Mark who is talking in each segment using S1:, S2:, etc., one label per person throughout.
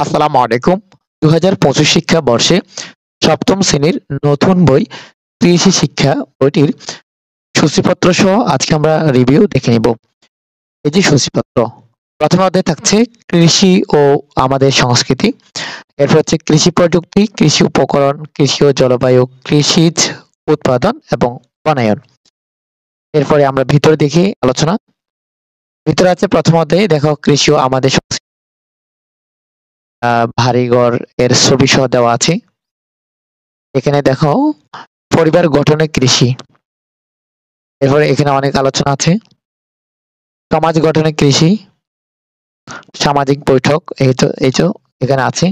S1: আসসালামু আলাইকুম। ২০২৫ শিক্ষাবর্ষে ৭ম শ্রেণীর নতুন বই কৃষি শিক্ষা বইটির সূচিপত্র সহ আজকে আমরা রিভিউ দেখে নিব। এই যে সূচিপত্র, প্রথম অধ্যায়ে থাকছে কৃষি ও আমাদের সংস্কৃতি। এরপর হচ্ছে কৃষি প্রযুক্তি, কৃষি উপকরণ, কৃষি ও জলবায়ু, কৃষিজ উৎপাদন এবং বনায়ন। এরপরে আমরা ভিতরে দেখি আলোচনা। ভিতরে আছে প্রথম অধ্যায়ে দেখো কৃষি ও আমাদের সংস্কৃতি, বাড়িঘর এর ছবি সহ দেওয়া আছে। এখানে দেখো পরিবার গঠনে কৃষি। এরপরে এখানে অনেক আলোচনা আছে। সমাজ গঠনে কৃষি, সামাজিক বৈঠক এই তো এখানে আছে।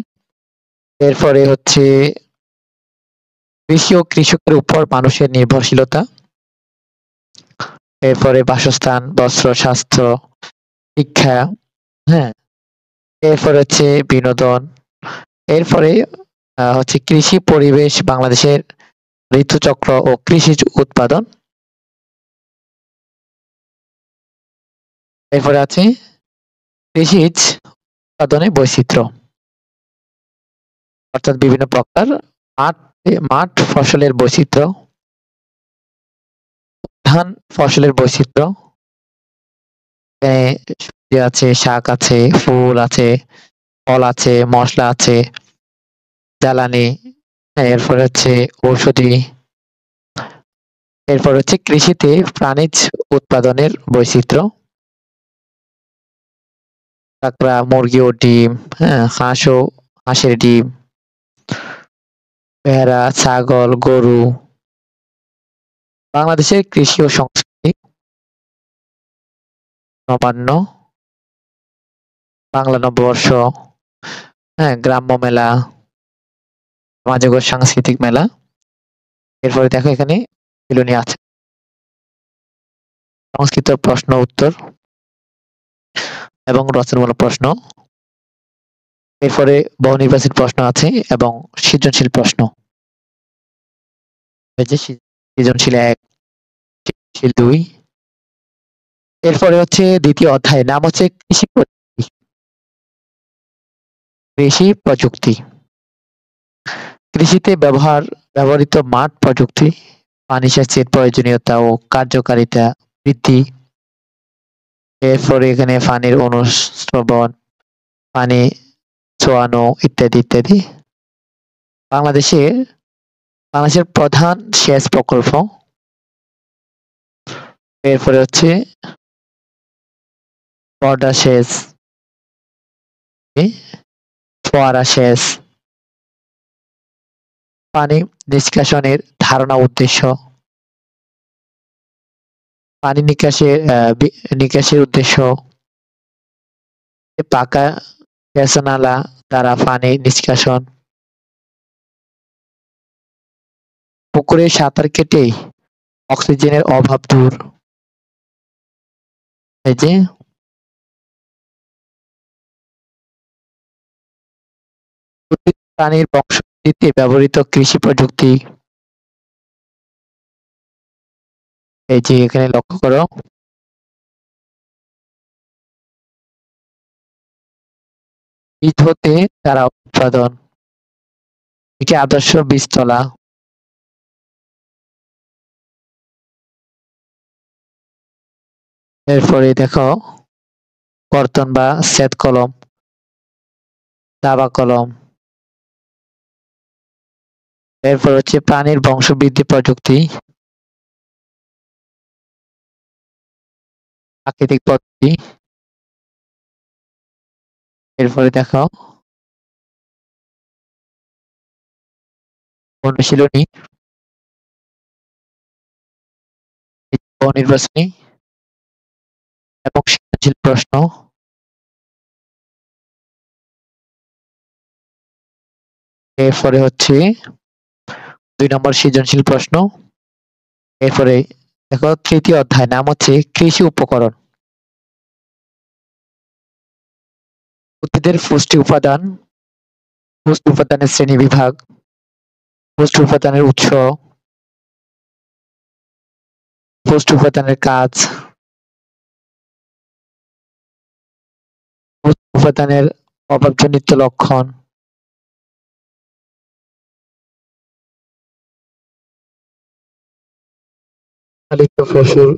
S1: এরপরে হচ্ছে কৃষি ও কৃষকের উপর মানুষের নির্ভরশীলতা। এরপরে বাসস্থান, বস্ত্র, স্বাস্থ্য, শিক্ষা, হ্যাঁ। এরপরে হচ্ছে বিনোদন। এরপরে হচ্ছে কৃষি পরিবেশ, বাংলাদেশের ঋতুচক্র ও কৃষিজ উৎপাদন। এরপরে আছে কৃষিজ উৎপাদনে বৈচিত্র্য, অর্থাৎ বিভিন্ন প্রকার মাঠ ফসলের বৈচিত্র্য, ধান ফসলের বৈচিত্র্য। সবজি আছে, শাক আছে, ফুল আছে, ফল আছে, মশলা আছে, জ্বালানি, এরপর হচ্ছে ঔষধি। এরপর হচ্ছে কৃষিতে প্রাণীজ উৎপাদনের বৈচিত্র্য, কাঁকড়া, মুরগি ও ডিম, হ্যাঁ, হাঁসের ডিম, ভেড়া, ছাগল, গরু। বাংলাদেশের কৃষি ও সংস্কৃতি, নবান্ন, বাংলা নববর্ষ, হ্যাঁ, গ্রাম্য মেলা, সামাজিক ও সাংস্কৃতিক মেলা। এরপরে দেখো এখানে বিলোনি আছে, সংস্কৃত প্রশ্ন উত্তর এবং রচনামূলক প্রশ্ন। এরপরে বহুনির্বাচনী প্রশ্ন আছে এবং সৃজনশীল প্রশ্ন। এই যে সৃজনশীল ১, সৃজনশীল ২। এরপরে হচ্ছে দ্বিতীয় অধ্যায়, নাম হচ্ছে কৃষি প্রযুক্তি। কৃষিতে ব্যবহৃত মাঠ প্রযুক্তি, পানি সেচের প্রয়োজনীয়তা ও কার্যকারিতা বৃদ্ধি। এরপরে এখানে পানির অনুশ্রবণ, পানি ছোঁয়ানো ইত্যাদি ইত্যাদি। বাংলাদেশের প্রধান সেচ প্রকল্প। এরপরে হচ্ছে পর্দা সেচ, ফোয়ারা সেচ, পানি নিষ্কাশনের ধারণা উদ্দেশ্য, পানি নিকাশের উদ্দেশ্য, পাকা সেচ নালা দ্বারা পানি নিষ্কাশন, পুকুরে সাঁতার কেটে অক্সিজেনের অভাব দূর। এই যে প্রাণীর বংশবৃদ্ধিতে ব্যবহৃত কৃষি প্রযুক্তি। এই যে এখানে লক্ষ্য করো, বীজ হতে চারা উৎপাদন, এটি আদর্শ বীজতলা। এরপরে দেখো কর্তন বা সেচ কলম, দাবা কলম। এরপর হচ্ছে প্রাণীর বংশবৃদ্ধি প্রযুক্তি, প্রাকৃতিক পদ্ধতি। এরপরে দেখো অনুশীলনী, বহুনির্বাচনী এবং সৃজনশীল প্রশ্ন। এরপরে হচ্ছে ২ নম্বর সৃজনশীল প্রশ্ন। এরপরে দেখো তৃতীয় অধ্যায়, নাম হচ্ছে কৃষি উপকরণ। উদ্ভিদের পুষ্টি উপাদানের শ্রেণীবিভাগ, পুষ্টি উপাদানের উৎস, পুষ্টি উপাদানের কাজ, পুষ্টি উপাদানের অভাবজনিত লক্ষণ, পালিত ফসল